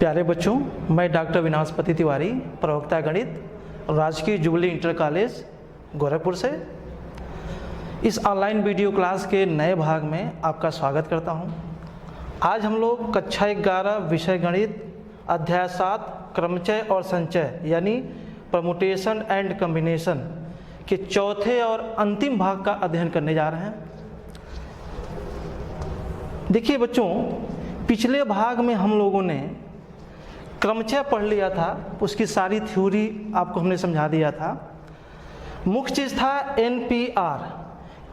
प्यारे बच्चों, मैं डॉक्टर विनाशपति तिवारी, प्रवक्ता गणित, राजकीय जुबली इंटर कॉलेज गोरखपुर से इस ऑनलाइन वीडियो क्लास के नए भाग में आपका स्वागत करता हूं। आज हम लोग कक्षा 11 विषय गणित अध्याय 7 क्रमचय और संचय यानी परमुटेशन एंड कॉम्बिनेशन के चौथे और अंतिम भाग का अध्ययन करने जा रहे हैं। देखिए बच्चों, पिछले भाग में हम लोगों ने क्रमचय पढ़ लिया था, उसकी सारी थ्योरी आपको हमने समझा दिया था। मुख्य चीज़ था NP-R,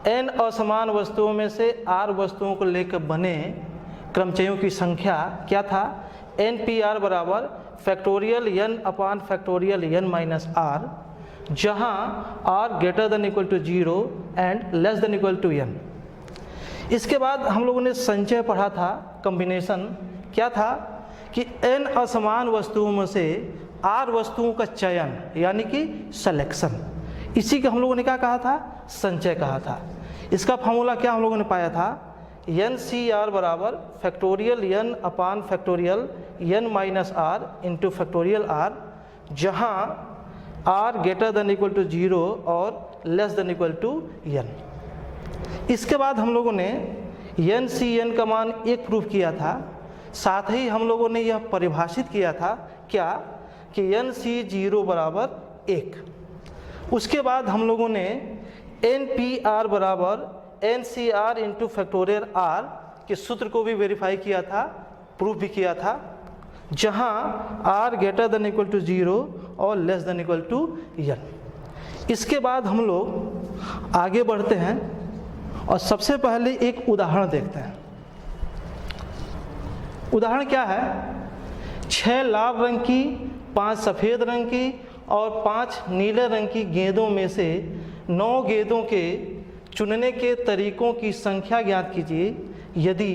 n असमान वस्तुओं में से r वस्तुओं को लेकर बने क्रमचयों की संख्या क्या था। NP-R बराबर factorial n upon factorial n minus r, जहाँ r greater than equal to 0 and less than equal to n। इसके बाद हम लोगों ने संचय पढ़ा था, कॉम्बिनेशन क्या था कि n असमान वस्तुओं में से r वस्तुओं का चयन यानी कि सिलेक्शन, इसी को हम लोगों ने क्या कहा था, संचय कहा था। इसका फार्मूला क्या हम लोगों ने पाया था, NCR बराबर factorial n upon factorial n minus r into factorial r, जहाँ r greater than equal to 0 और less than equal to n। इसके बाद हम लोगों ने NCN का मान 1 प्रूफ किया था। साथ ही हम लोगों ने यह परिभाषित किया था क्या कि NC0 बराबर 1। उसके बाद हम लोगों ने NP-R बराबर NCR इंटू फैक्टोरियल R के सूत्र को भी वेरीफाई किया था, प्रूफ भी किया था, जहाँ R greater than equal to 0 और less than equal to n। इसके बाद हम लोग आगे बढ़ते हैं और सबसे पहले एक उदाहरण देखते हैं। उदाहरण क्या है, 6 लाल रंग की, 5 सफ़ेद रंग की और 5 नीले रंग की गेंदों में से 9 गेंदों के चुनने के तरीकों की संख्या ज्ञात कीजिए यदि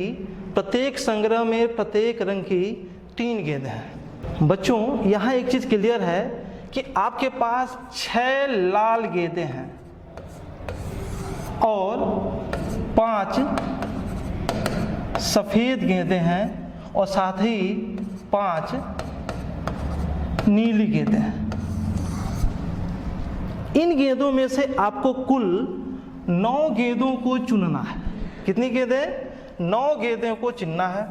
प्रत्येक संग्रह में प्रत्येक रंग की 3 गेंदें हैं। बच्चों, यहाँ एक चीज़ क्लियर है कि आपके पास 6 लाल गेंदें हैं और 5 सफ़ेद गेंदें हैं और साथ ही 5 नीली गेंदें हैं। इन गेंदों में से आपको कुल 9 गेंदों को चुनना है। कितनी गेंदें? 9 गेंदों को चुनना है।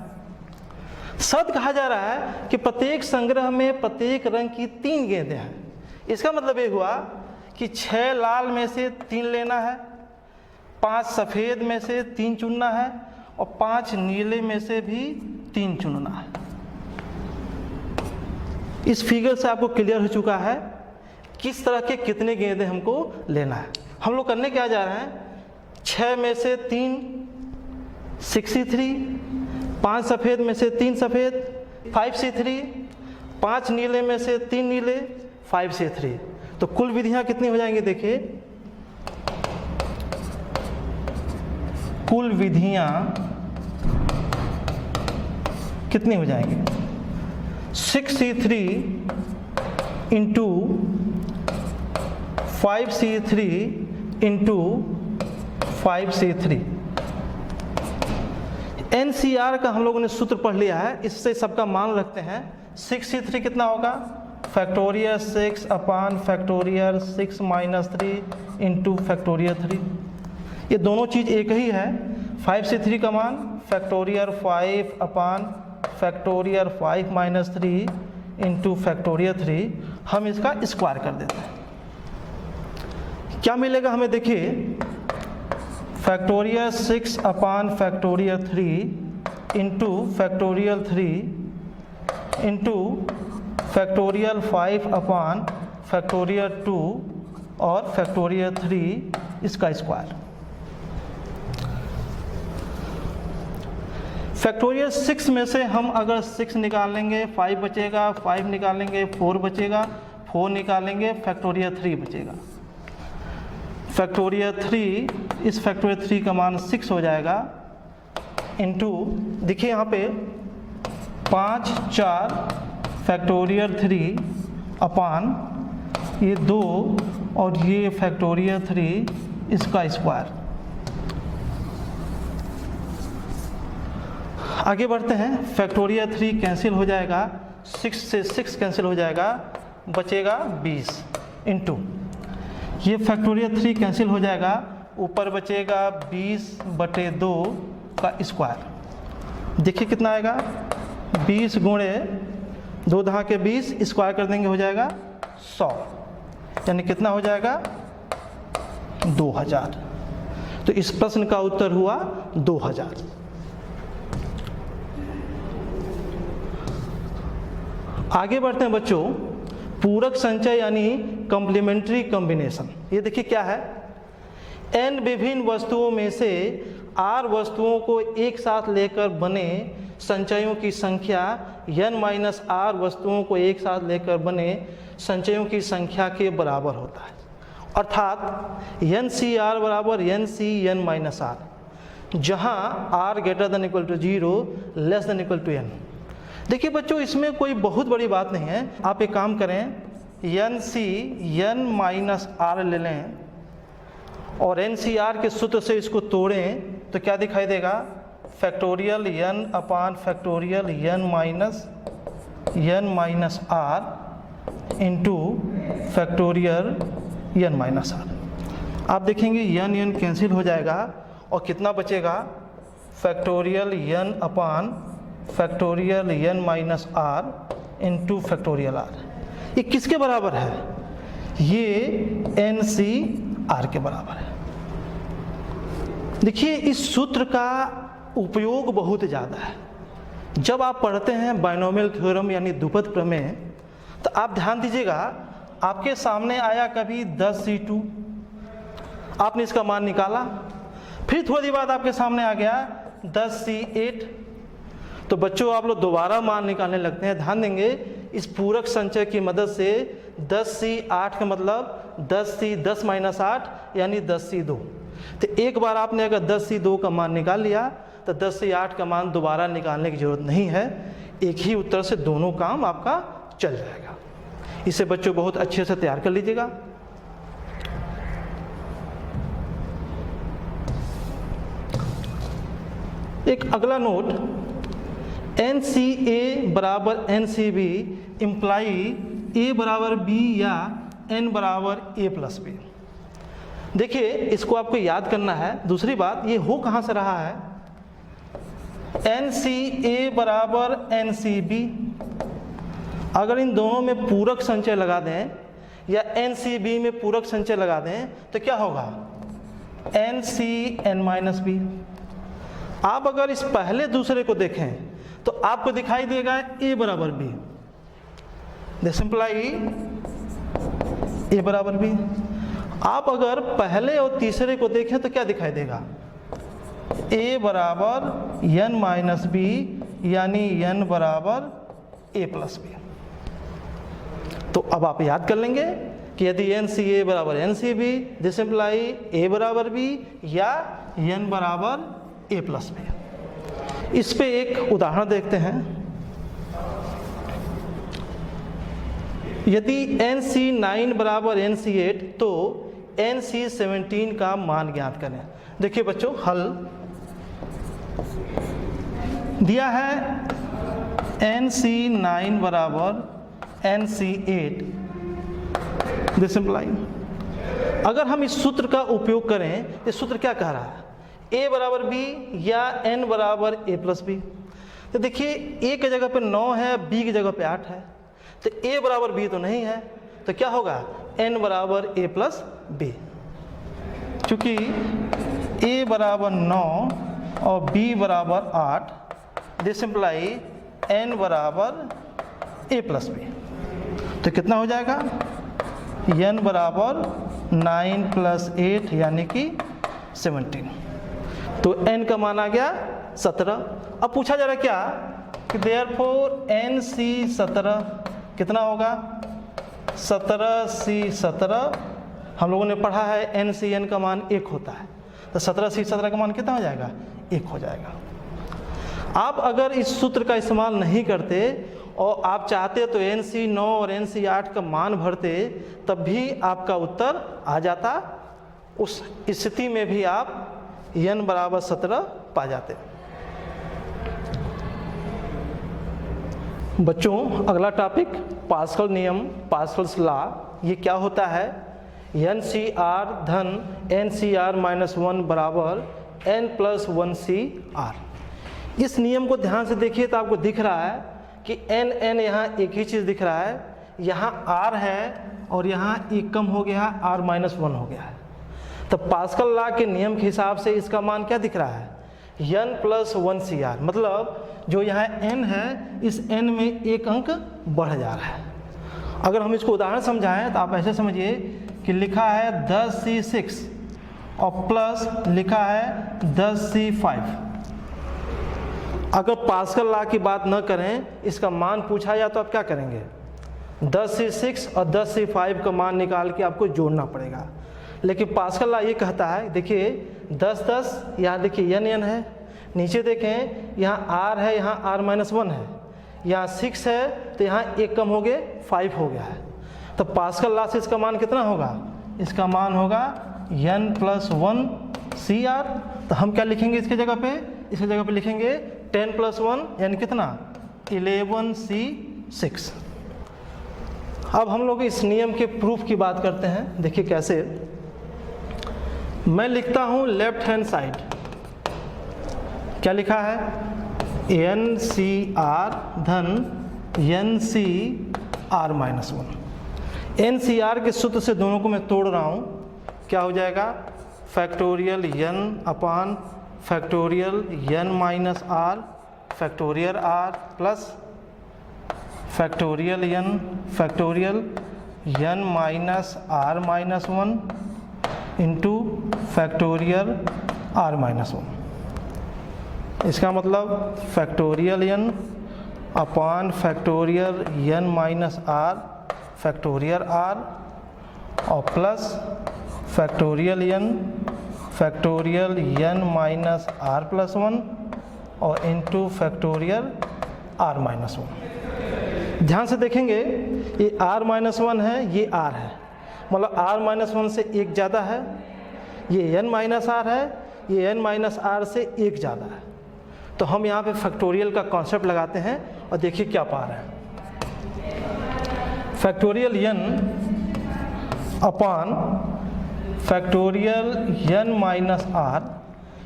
सद कहा जा रहा है कि प्रत्येक संग्रह में प्रत्येक रंग की 3 गेंदें हैं। इसका मतलब ये हुआ कि 6 लाल में से 3 लेना है, 5 सफ़ेद में से 3 चुनना है और 5 नीले में से भी 3 चुनना है। इस फिगर से आपको क्लियर हो चुका है किस तरह के कितने गेंदें हमको लेना है। हम लोग करने क्या जा रहे हैं, 6 में से 3 63, 5 सफ़ेद में से 3 सफ़ेद 5C3, 5 नीले में से 3 नीले 5C3। तो कुल विधियां कितनी हो जाएंगी, देखिए कुल विधियां कितनी हो जाएंगी, 6C3 into 5C3 into 5C3। NCR का हम लोगों ने सूत्र पढ़ लिया है, इससे सबका मान रखते हैं। 6C3 कितना होगा, factorial 6 upon factorial 6 minus 3 into factorial 3। ये दोनों चीज़ एक ही है। 5C3 का मान factorial 5 upon factorial 5 minus 3 into factorial 3। हम इसका स्क्वायर कर देते हैं। क्या मिलेगा हमें, देखिए factorial 6 upon factorial 3 into factorial 3 into factorial 5 upon factorial 2 और फैक्टोरियल 3 इसका स्क्वायर। फैक्टोरियल 6 में से हम अगर 6 निकालेंगे 5 बचेगा, 5 निकालेंगे 4 बचेगा, 4 निकालेंगे फैक्टोरियल 3 बचेगा। फैक्टोरियल 3, इस फैक्टोरियल 3 का मान 6 हो जाएगा इंटू, देखिए यहाँ पे 5 4 फैक्टोरियल 3 अपान ये 2 और ये फैक्टोरियल 3 इसका स्क्वायर। आगे बढ़ते हैं, फैक्टोरियल 3 कैंसिल हो जाएगा 6 से 6 कैंसिल हो जाएगा, बचेगा 20 इंटू ये फैक्टोरियल 3 कैंसिल हो जाएगा, ऊपर बचेगा 20/2 का स्क्वायर। देखिए कितना आएगा, 20 गुणे 2 दहा के 20 स्क्वायर कर देंगे हो जाएगा 100, यानी कितना हो जाएगा 2000। तो इस प्रश्न का उत्तर हुआ 2000। आगे बढ़ते हैं बच्चों, पूरक संचय यानी कॉम्प्लीमेंट्री कॉम्बिनेशन। ये देखिए क्या है, n विभिन्न वस्तुओं में से r वस्तुओं को एक साथ लेकर बने संचयों की संख्या n-r वस्तुओं को एक साथ लेकर बने संचयों की संख्या के बराबर होता है। अर्थात NCr बराबर NC(n-r), जहाँ r greater than equal to 0 less than equal to n। देखिए बच्चों, इसमें कोई बहुत बड़ी बात नहीं है। आप एक काम करें, NC(n-r) ले लें और NCr के सूत्र से इसको तोड़ें तो क्या दिखाई देगा, factorial n upon factorial n-r into factorial n-r। आप देखेंगे n कैंसिल हो जाएगा और कितना बचेगा, factorial n upon factorial n-r into factorial r। ये किसके बराबर है, ये NCr के बराबर है। देखिए इस सूत्र का उपयोग बहुत ज़्यादा है। जब आप पढ़ते हैं बाइनोमियल थ्योरम यानी द्विपद प्रमेय, तो आप ध्यान दीजिएगा, आपके सामने आया कभी 10C2, आपने इसका मान निकाला, फिर थोड़ी देर बाद आपके सामने आ गया 10C8, तो बच्चों आप लोग दोबारा मान निकालने लगते हैं। ध्यान देंगे, इस पूरक संचय की मदद से 10C8 का मतलब 10C10-8 यानी 10C2। तो एक बार आपने अगर 10C2 का मान निकाल लिया तो 10C8 का मान दोबारा निकालने की ज़रूरत नहीं है, एक ही उत्तर से दोनों काम आपका चल जाएगा। इसे बच्चों बहुत अच्छे से तैयार कर लीजिएगा। एक अगला नोट, NCA बराबर NCB इम्प्लाई A बराबर B या N बराबर A प्लस B। देखिए इसको आपको याद करना है। दूसरी बात, ये हो कहाँ से रहा है, NCA बराबर NCB। अगर इन दोनों में पूरक संचय लगा दें या NCB में पूरक संचय लगा दें तो क्या होगा, NCn-b। आप अगर इस पहले दूसरे को देखें तो आपको दिखाई देगा A बराबर B, दिस इम्प्लाई A बराबर B। आप अगर पहले और तीसरे को देखें तो क्या दिखाई देगा, A बराबर n-b यानी n बराबर A प्लस B। तो अब आप याद कर लेंगे कि यदि NCA बराबर NCB, दिस इम्प्लाई A बराबर B या n बराबर A प्लस B। इस पे एक उदाहरण देखते हैं। यदि NC9 बराबर NC8 तो NC17 का मान ज्ञात करें। देखिए बच्चों, हल दिया है NC9 बराबर NC8, दिस इम्प्लाई, अगर हम इस सूत्र का उपयोग करें, इस सूत्र क्या कह रहा है, A बराबर B या N बराबर A प्लस B। तो देखिए A की जगह पे 9 है, B की जगह पे 8 है, तो A बराबर B तो नहीं है, तो क्या होगा, N बराबर A प्लस B। चूँकि A बराबर 9 और B बराबर 8, दिस इम्प्लाई N बराबर A प्लस B। तो कितना हो जाएगा, N बराबर 9 + 8 यानी कि 17। तो n का मान आ गया 17। अब पूछा जा रहा है क्या कि देयरफॉर NC17 कितना होगा, 17C17। हम लोगों ने पढ़ा है NCn का मान 1 होता है, तो 17C17 का मान कितना हो जाएगा, 1 हो जाएगा। आप अगर इस सूत्र का इस्तेमाल नहीं करते और आप चाहते तो NC9 और NC8 का मान भरते, तब भी आपका उत्तर आ जाता। उस स्थिति में भी आप n बराबर 17 पा जाते। बच्चों अगला टॉपिक पास्कल नियम, पास्कल्स लॉ। ये क्या होता है? NCR धन NCR माइनस 1 बराबर N प्लस 1CR। इस नियम को ध्यान से देखिए तो आपको दिख रहा है कि N यहाँ एक ही चीज़ दिख रहा है, यहाँ R है और यहाँ एक कम हो गया, R माइनस 1 हो गया है। तो पास्कल लॉ के नियम के हिसाब से इसका मान क्या दिख रहा है? N प्लस 1CR, मतलब जो यहाँ n है इस n में एक अंक बढ़ जा रहा है। अगर हम इसको उदाहरण समझाएं तो आप ऐसे समझिए कि लिखा है 10C6 और प्लस लिखा है 10C5। अगर पास्कल लॉ की बात न करें, इसका मान पूछा जाए तो आप क्या करेंगे? 10C6 और 10C5 का मान निकाल के आपको जोड़ना पड़ेगा। लेकिन पास्कल लॉ ये कहता है, देखिए 10 10, यहाँ देखिए n है, नीचे देखें यहाँ R है, यहाँ R माइनस 1 है, यहाँ 6 है तो यहाँ एक कम हो गए 5 हो गया है। तो पास्कल लॉ से इसका मान कितना होगा? इसका मान होगा n प्लस 1CR। तो हम क्या लिखेंगे इसके जगह पे? इसके जगह पे लिखेंगे 10 प्लस 1 यानी कितना? 11C6। अब हम लोग इस नियम के प्रूफ की बात करते हैं। देखिए कैसे। मैं लिखता हूँ लेफ्ट हैंड साइड, क्या लिखा है? NCR धन NCR माइनस 1। NCR के सूत्र से दोनों को मैं तोड़ रहा हूँ, क्या हो जाएगा? Factorial n upon factorial n minus r factorial r plus factorial n minus r minus 1 into factorial r minus 1। इसका मतलब factorial n upon factorial n minus r factorial r और plus factorial n minus r plus 1 और into factorial r minus 1। ध्यान से देखेंगे ये r minus 1 है, ये r है, मतलब r माइनस 1 से एक ज़्यादा है। ये n माइनस r है, ये n माइनस r से एक ज़्यादा है। तो हम यहाँ पे फैक्टोरियल का कॉन्सेप्ट लगाते हैं और देखिए क्या पा रहे हैं। Factorial n upon factorial n minus r,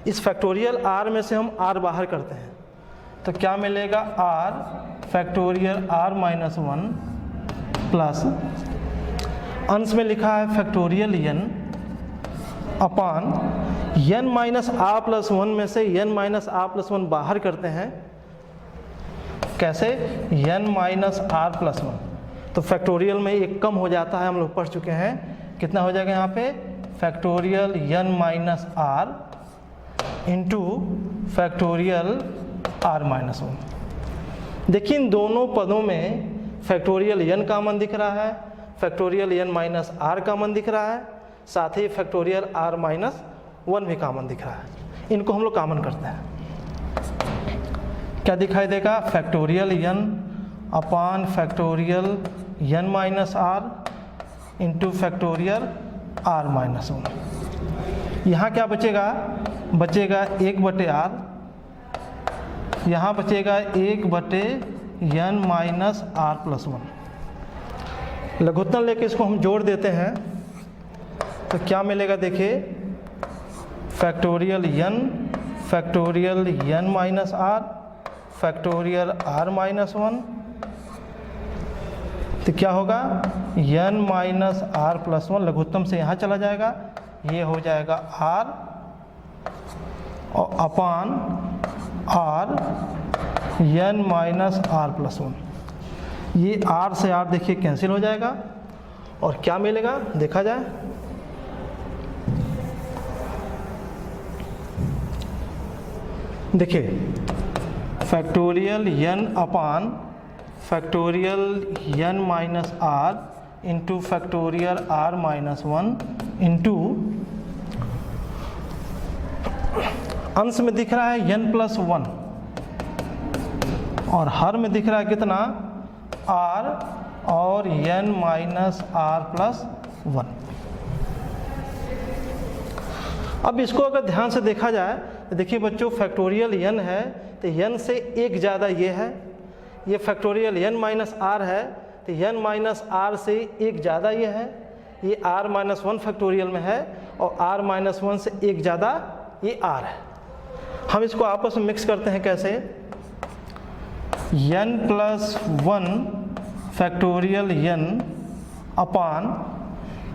इस फैक्टोरियल r में से हम r बाहर करते हैं तो क्या मिलेगा? r factorial r minus 1 plus अंश में लिखा है फैक्टोरियल n अपान n माइनस r प्लस 1 में से n माइनस r प्लस 1 बाहर करते हैं, कैसे? n minus r plus 1। तो फैक्टोरियल में एक कम हो जाता है, हम लोग पढ़ चुके हैं। कितना हो जाएगा यहाँ पे? Factorial n minus r into factorial r minus 1। देखिए इन दोनों पदों में फैक्टोरियल n कॉमन दिख रहा है, factorial n minus r common दिख रहा है, साथ ही फैक्टोरियल r माइनस 1 भी कॉमन दिख रहा है। इनको हम लोग कॉमन करते हैं, क्या दिखाई देगा? Factorial n upon factorial n minus r into factorial r minus 1। यहाँ क्या बचेगा? बचेगा 1/r, यहाँ बचेगा 1/n माइनस r प्लस 1। लघुत्तम लेके इसको हम जोड़ देते हैं तो क्या मिलेगा? देखिए factorial n minus r factorial r minus 1, तो क्या होगा? n माइनस r प्लस 1 लघुत्तम से यहाँ चला जाएगा, ये हो जाएगा r और अपान r n minus r plus 1। ये r से r देखिए कैंसिल हो जाएगा और क्या मिलेगा देखा जाए। देखिए factorial n upon factorial n minus r into factorial r minus 1 into अंश में दिख रहा है n प्लस 1 और हर में दिख रहा है कितना? r और n माइनस r प्लस 1। अब इसको अगर ध्यान से देखा जाए तो देखिए बच्चों फैक्टोरियल n है तो n से एक ज़्यादा ये है, ये फैक्टोरियल n माइनस आर है, तो n माइनस आर से एक ज़्यादा ये है, ये r माइनस 1 फैक्टोरियल में है, और r माइनस 1 से एक ज़्यादा ये r है। हम इसको आपस में मिक्स करते हैं कैसे, n plus 1 factorial n upon,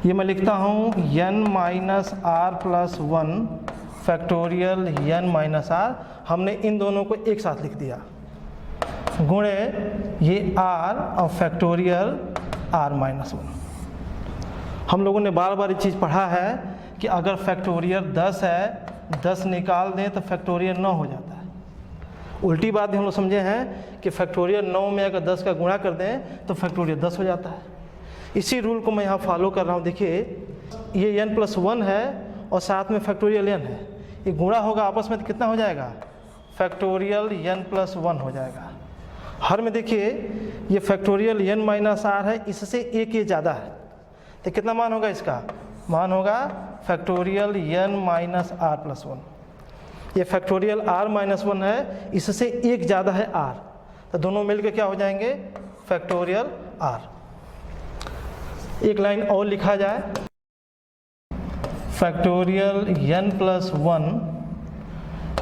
ये मैं लिखता हूँ n minus R plus 1 factorial n minus R, हमने इन दोनों को एक साथ लिख दिया, गुणे ये r और फैक्टोरियल r माइनस 1। हम लोगों ने बार बार ये चीज़ पढ़ा है कि अगर फैक्टोरियल 10 है, 10 निकाल दें तो फैक्टोरियल 9 हो जाता है। उल्टी बात भी हम लोग समझे हैं कि फैक्टोरियल 9 में अगर 10 का गुणा कर दें तो फैक्टोरियल 10 हो जाता है। इसी रूल को मैं यहाँ फॉलो कर रहा हूँ। देखिए ये n प्लस 1 है और साथ में फैक्टोरियल n है, ये गुणा होगा आपस में तो कितना हो जाएगा, फैक्टोरियल n प्लस 1 हो जाएगा। हर में देखिए ये फैक्टोरियल n माइनस आर है, इससे एक ये ज़्यादा है, तो कितना मान होगा, इसका मान होगा factorial n minus R plus 1। ये फैक्टोरियल r माइनस 1 है, इससे एक ज़्यादा है r, तो दोनों मिलकर क्या हो जाएंगे, फैक्टोरियल r। एक लाइन और लिखा जाए, factorial n plus 1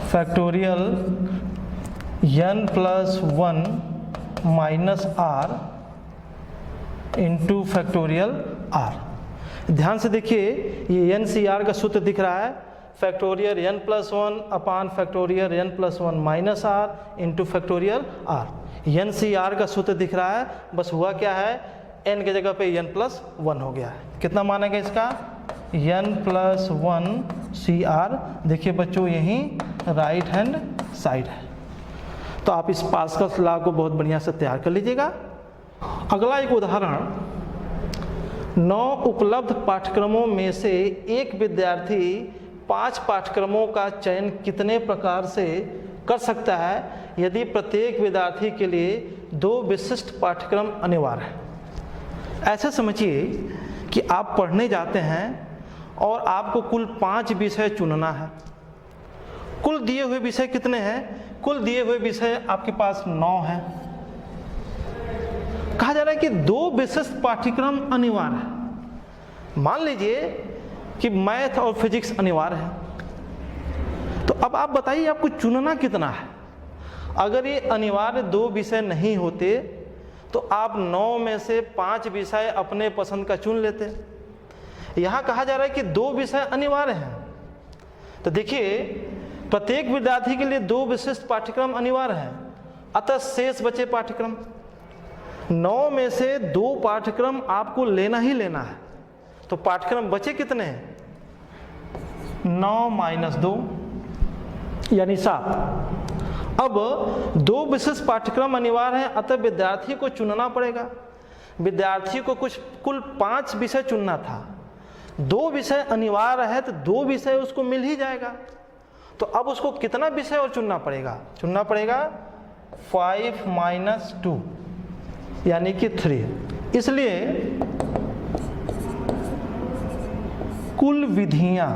factorial n plus 1 minus r into factorial r। ध्यान से देखिए ये NCR का सूत्र दिख रहा है, factorial n plus 1 upon factorial n plus 1 minus r into factorial r। NCR का सूत्र दिख रहा है, बस हुआ क्या है, n की जगह पे n प्लस 1 हो गया है। कितना मानेगा इसका, n प्लस 1 CR। देखिए बच्चों यही राइट हैंड साइड है, तो आप इस पास्कल्स लॉ को बहुत बढ़िया से तैयार कर लीजिएगा। अगला एक उदाहरण, 9 उपलब्ध पाठ्यक्रमों में से एक विद्यार्थी 5 पाठ्यक्रमों का चयन कितने प्रकार से कर सकता है यदि प्रत्येक विद्यार्थी के लिए 2 विशिष्ट पाठ्यक्रम अनिवार्य है। ऐसे समझिए कि आप पढ़ने जाते हैं और आपको कुल 5 विषय चुनना है। कुल दिए हुए विषय कितने हैं, कुल दिए हुए विषय आपके पास 9 हैं। कहा जा रहा है कि 2 विशिष्ट पाठ्यक्रम अनिवार्य है। मान लीजिए कि मैथ और फिजिक्स अनिवार्य है, तो अब आप बताइए आपको चुनना कितना है। अगर ये अनिवार्य 2 विषय नहीं होते तो आप 9 में से 5 विषय अपने पसंद का चुन लेते। यहाँ कहा जा रहा है कि 2 विषय अनिवार्य हैं, तो देखिए प्रत्येक विद्यार्थी के लिए 2 विशिष्ट पाठ्यक्रम अनिवार्य हैं, अतः शेष बचे पाठ्यक्रम। 9 में से 2 पाठ्यक्रम आपको लेना ही लेना है, तो पाठ्यक्रम बचे कितने हैं, 9 माइनस 2 यानी 7। अब 2 विशिष्ट पाठ्यक्रम अनिवार्य हैं, अतः विद्यार्थी को चुनना पड़ेगा। विद्यार्थी को कुल 5 विषय चुनना था, 2 विषय अनिवार्य है तो 2 विषय उसको मिल ही जाएगा। तो अब उसको कितना विषय और चुनना पड़ेगा 5 माइनस 2 यानी कि 3। इसलिए कुल विधियां,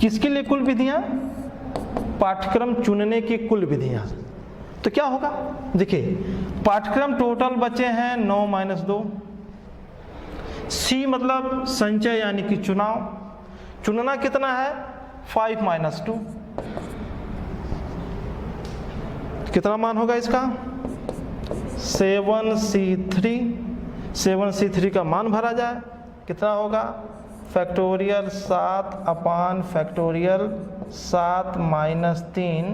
किसके लिए कुल विधियां, पाठ्यक्रम चुनने की कुल विधियां। तो क्या होगा, देखिए पाठ्यक्रम टोटल बचे हैं 9 माइनस 2। सी मतलब संचय यानी कि चुनाव, चुनना कितना है 5 माइनस 2। कितना मान होगा इसका 7C3। 7C3 का मान भरा जाए, कितना होगा फैक्टोरियल 7 अपान फैक्टोरियल 7 माइनस 3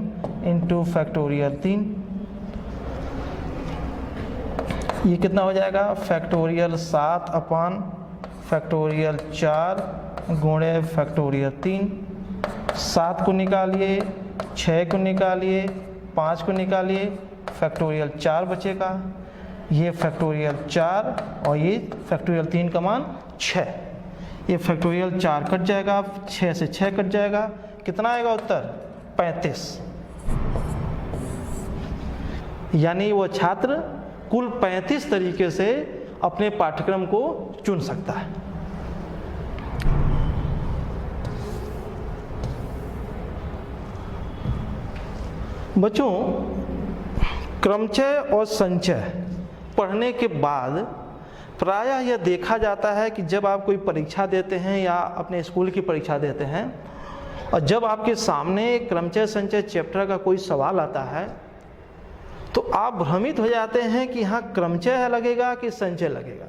इंटू फैक्टोरियल 3। ये कितना हो जाएगा फैक्टोरियल 7 अपान फैक्टोरियल 4 गुणे फैक्टोरियल 3। 7 को निकालिए, 6 को निकालिए, 5 को निकालिए, फैक्टोरियल 4 बचेगा। ये फैक्टोरियल 4 और ये फैक्टोरियल 3 का मान 6। ये फैक्टोरियल 4 कट जाएगा, 6 से 6 कट जाएगा, कितना आएगा उत्तर 35। यानी वो छात्र कुल 35 तरीके से अपने पाठ्यक्रम को चुन सकता है। बच्चों क्रमचय और संचय पढ़ने के बाद प्रायः यह देखा जाता है कि जब आप कोई परीक्षा देते हैं या अपने स्कूल की परीक्षा देते हैं और जब आपके सामने क्रमचय संचय चैप्टर का कोई सवाल आता है तो आप भ्रमित हो जाते हैं कि यहाँ क्रमचय लगेगा कि संचय लगेगा।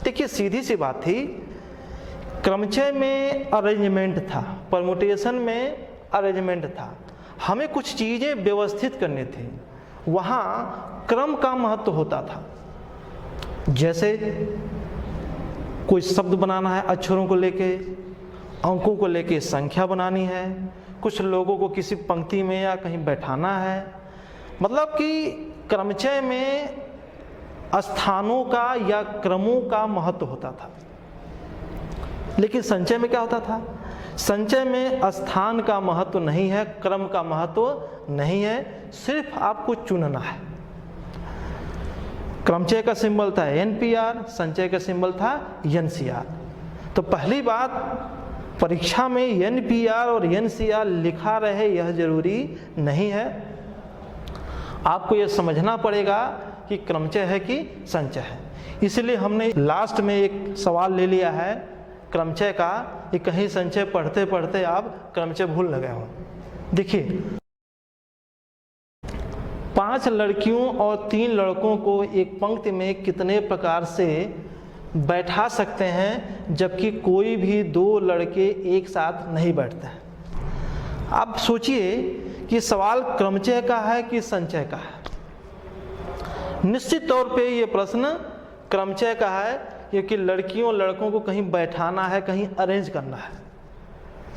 देखिए सीधी सी बात थी, क्रमचय में अरेंजमेंट था, परमुटेशन में अरेंजमेंट था, हमें कुछ चीज़ें व्यवस्थित करनी थी, वहाँ क्रम का महत्व होता था। जैसे कोई शब्द बनाना है, अक्षरों को लेके, अंकों को लेके संख्या बनानी है, कुछ लोगों को किसी पंक्ति में या कहीं बैठाना है, मतलब कि क्रमचय में स्थानों का या क्रमों का महत्व होता था। लेकिन संचय में क्या होता था? संचय में स्थान का महत्व नहीं है, क्रम का महत्व नहीं है, सिर्फ आपको चुनना है। क्रमचय का सिंबल था NPR, संचय का सिंबल था NCR। तो पहली बात, परीक्षा में NPR और NCR लिखा रहे यह जरूरी नहीं है, आपको यह समझना पड़ेगा कि क्रमचय है कि संचय है। इसलिए हमने लास्ट में एक सवाल ले लिया है क्रमचय का, कि कहीं संचय पढ़ते पढ़ते आप क्रमचय भूल न गए हो। देखिए 5 लड़कियों और 3 लड़कों को एक पंक्ति में कितने प्रकार से बैठा सकते हैं, जबकि कोई भी 2 लड़के एक साथ नहीं बैठते हैं। आप सोचिए कि सवाल क्रमचय का है कि संचय का है। निश्चित तौर पे ये प्रश्न क्रमचय का है, क्योंकि लड़कियों लड़कों को कहीं बैठाना है, कहीं अरेंज करना है,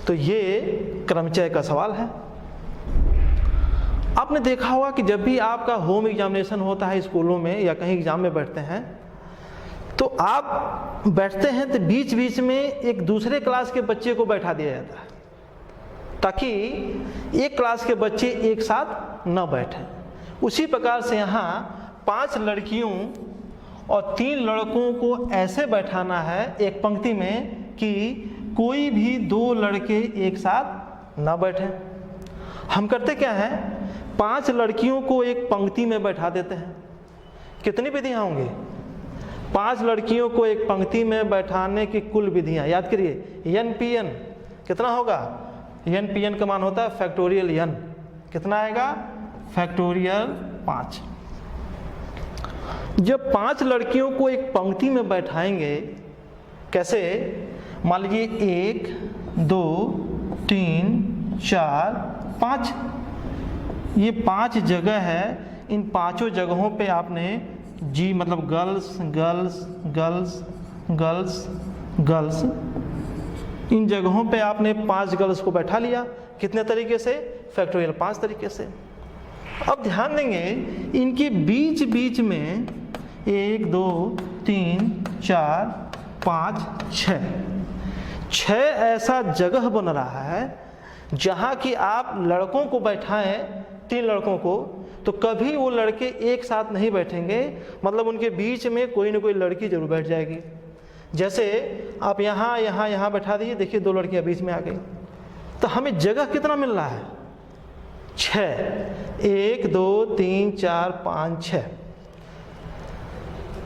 तो ये क्रमचय का सवाल है। आपने देखा होगा कि जब भी आपका होम एग्जामिनेशन होता है स्कूलों में या कहीं एग्जाम में बैठते हैं, तो आप बैठते हैं तो बीच बीच में एक दूसरे क्लास के बच्चे को बैठा दिया जाता है, ताकि एक क्लास के बच्चे एक साथ न बैठें। उसी प्रकार से यहाँ 5 लड़कियों और 3 लड़कों को ऐसे बैठाना है एक पंक्ति में कि कोई भी 2 लड़के एक साथ न बैठें। हम करते क्या है, 5 लड़कियों को एक पंक्ति में बैठा देते हैं। कितनी विधियाँ होंगी? 5 लड़कियों को एक पंक्ति में बैठाने की कुल विधियाँ याद करिए। NPN कितना होगा? NPN का मान होता है फैक्टोरियल n। कितना आएगा? फैक्टोरियल 5। जब 5 लड़कियों को एक पंक्ति में बैठाएंगे, कैसे? मान लीजिए 1 2 3 4 5, ये 5 जगह है। इन 5 जगहों पे आपने जी मतलब girls girls girls girls girls, इन जगहों पे आपने 5 गर्ल्स को बैठा लिया। कितने तरीके से? फैक्टोरियल 5 तरीके से। अब ध्यान देंगे इनके बीच बीच में 1 2 3 4 5 6 ऐसा जगह बन रहा है जहाँ कि आप लड़कों को बैठाएं, 3 लड़कों को, तो कभी वो लड़के एक साथ नहीं बैठेंगे, मतलब उनके बीच में कोई ना कोई लड़की जरूर बैठ जाएगी। जैसे आप यहाँ यहाँ यहाँ बैठा दीजिए, देखिए 2 लड़कियाँ बीच में आ गई, तो हमें जगह कितना मिल रहा है? 6। 1 2 3 4 5 6।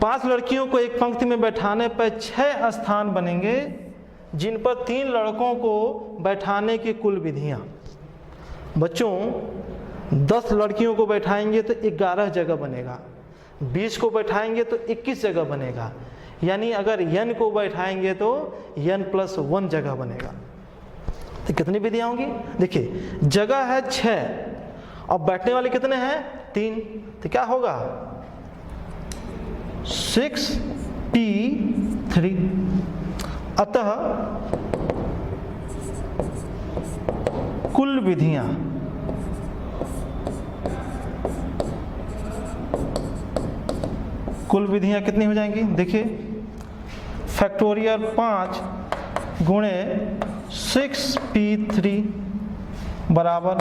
5 लड़कियों को एक पंक्ति में बैठाने पर 6 स्थान बनेंगे, जिन पर 3 लड़कों को बैठाने की कुल विधियाँ। बच्चों 10 लड़कियों को बैठाएंगे तो 11 जगह बनेगा, 20 को बैठाएंगे तो 21 जगह बनेगा, यानी अगर n को बैठाएंगे तो n+1 जगह बनेगा। तो कितनी विधियाँ होंगी? देखिए जगह है 6 और बैठने वाले कितने हैं? 3, तो क्या होगा? 6p3। अतः कुल विधियाँ कितनी हो जाएंगी? देखिए फैक्टोरियल 5 गुणे 6p3 बराबर,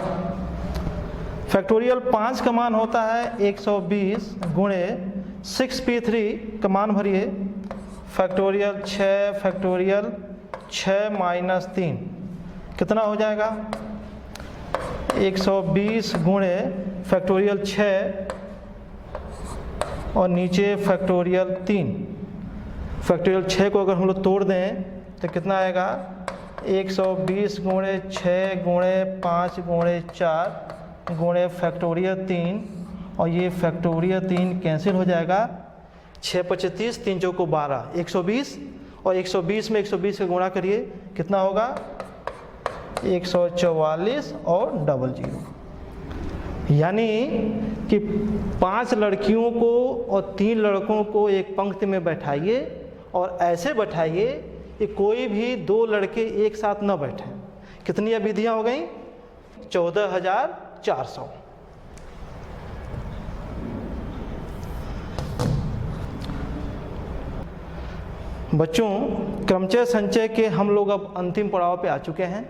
फैक्टोरियल 5 का मान होता है 120 गुणे 6p3 का मान भरिए, फैक्टोरियल 6 फैक्टोरियल 6 - 3 कितना हो जाएगा? 120 गुणे फैक्टोरियल 6 और नीचे फैक्टोरियल 3। फैक्टोरियल 6 को अगर हम लोग तोड़ दें तो कितना आएगा, 120 गुणे 6 गुणे 5 गुणे 4 गुणे फैक्टोरियल 3, और ये फैक्टोरियल 3 कैंसिल हो जाएगा। 6 × 35, 3 × 4 = 12, 120, और 120 में 120 का गुणा करिए, कितना होगा, 144 और 00। यानी कि 5 लड़कियों को और 3 लड़कों को एक पंक्ति में बैठाइए और ऐसे बैठाइए कि कोई भी 2 लड़के एक साथ न बैठें। कितनी विधियां हो गई, 14,400। बच्चों, क्रमचय संचय के हम लोग अब अंतिम पड़ाव पे आ चुके हैं।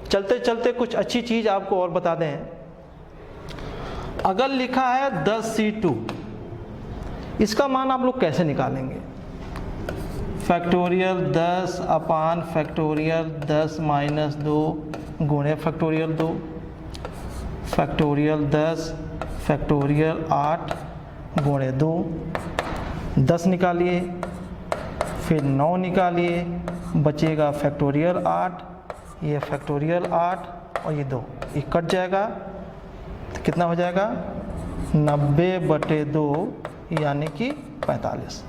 चलते चलते कुछ अच्छी चीज़ आपको और बता दें। अगर लिखा है 10C2, इसका मान आप लोग कैसे निकालेंगे? फैक्टोरियल 10 अपान फैक्टोरियल 10 - 2 गुणे फैक्टोरियल 2, फैक्टोरियल 10 फैक्टोरियल 8 गुणे 2, 10 निकालिए, फिर 9 निकालिए, बचेगा फैक्टोरियल 8, ये फैक्टोरियल 8 और ये 2, ये कट जाएगा तो कितना हो जाएगा, 90/2 यानी कि 45।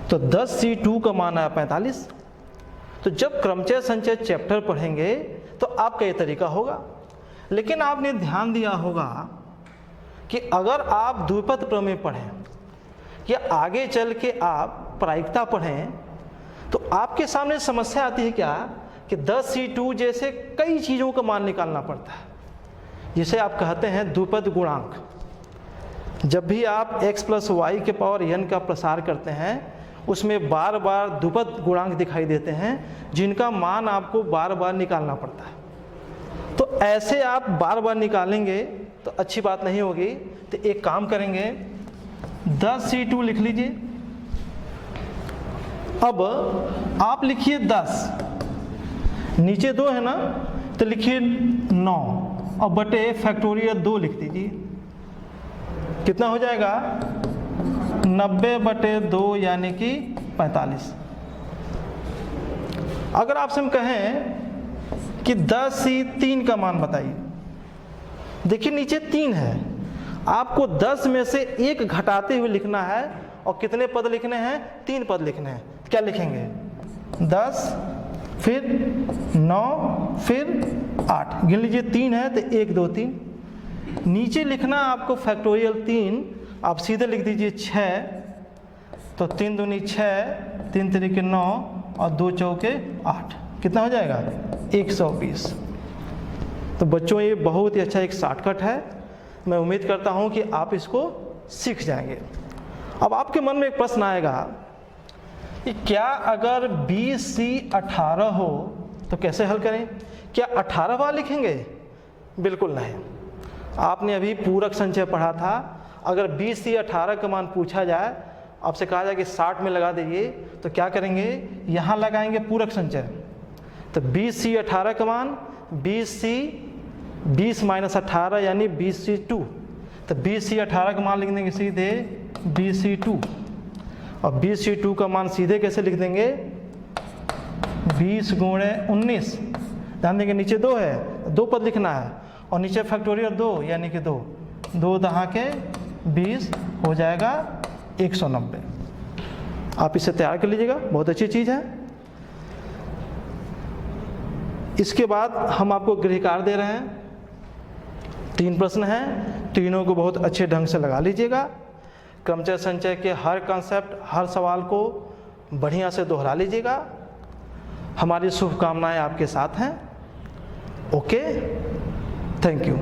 तो 10C2 का मान है 45। तो जब क्रमचय संचय चैप्टर पढ़ेंगे तो आपका ये तरीका होगा। लेकिन आपने ध्यान दिया होगा कि अगर आप द्विपद प्रमेय पढ़ें या आगे चल के आप प्रायिकता पढ़ें तो आपके सामने समस्या आती है क्या कि 10C2 जैसे कई चीज़ों का मान निकालना पड़ता है, जिसे आप कहते हैं द्विपद गुणांक। जब भी आप x + y के पावर n का प्रसार करते हैं उसमें बार बार द्विपद गुणांक दिखाई देते हैं जिनका मान आपको बार बार निकालना पड़ता है। तो ऐसे आप बार बार निकालेंगे तो अच्छी बात नहीं होगी। तो एक काम करेंगे, 10C2 लिख लीजिए। अब आप लिखिए 10, नीचे 2 है ना, तो लिखिए 9 और बटे फैक्टोरियल 2 लिख दीजिए। कितना हो जाएगा, 90/2 यानी कि 45। अगर आपसे हम कहें कि 10C3 का मान बताइए, देखिए नीचे 3 है, आपको 10 में से 1 घटाते हुए लिखना है और कितने पद लिखने हैं, 3 पद लिखने हैं। क्या लिखेंगे, 10 फिर 9 फिर 8, गिन लीजिए 3 है तो 1 2 3। नीचे लिखना आपको फैक्टोरियल 3, आप सीधे लिख दीजिए 6, तो 3 दूनी 6, 3 तिरिके 9 और 2 चौके 8, कितना हो जाएगा, 120। तो बच्चों ये बहुत ही अच्छा एक शॉर्टकट है। मैं उम्मीद करता हूँ कि आप इसको सीख जाएंगे। अब आपके मन में एक प्रश्न आएगा कि क्या अगर 20C18 हो तो कैसे हल करें? क्या 18 बार लिखेंगे? बिल्कुल नहीं। आपने अभी पूरक संचय पढ़ा था। अगर 20C18 का मान पूछा जाए, आपसे कहा जाए कि 60 में लगा दीजिए, तो क्या करेंगे, यहाँ लगाएंगे पूरक संचय। तो 20C18 का मान 20 - 18 यानी 20C2। तो 20C18 का मान लिख देंगे सीधे 20C2, और 20C2 का मान सीधे कैसे लिख देंगे, 20 गुणे 19। ध्यान देंगे नीचे 2 है, 2 पद लिखना है, और नीचे फैक्टोरियल 2 यानी कि 2 2 दहा के 20 हो जाएगा 190। आप इसे तैयार कर लीजिएगा, बहुत अच्छी चीज़ है। इसके बाद हम आपको गृह कार्य दे रहे हैं। 3 प्रश्न हैं, तीनों को बहुत अच्छे ढंग से लगा लीजिएगा। क्रमचय संचय के हर कॉन्सेप्ट, हर सवाल को बढ़िया से दोहरा लीजिएगा। हमारी शुभकामनाएं आपके साथ हैं। Okay, thank you.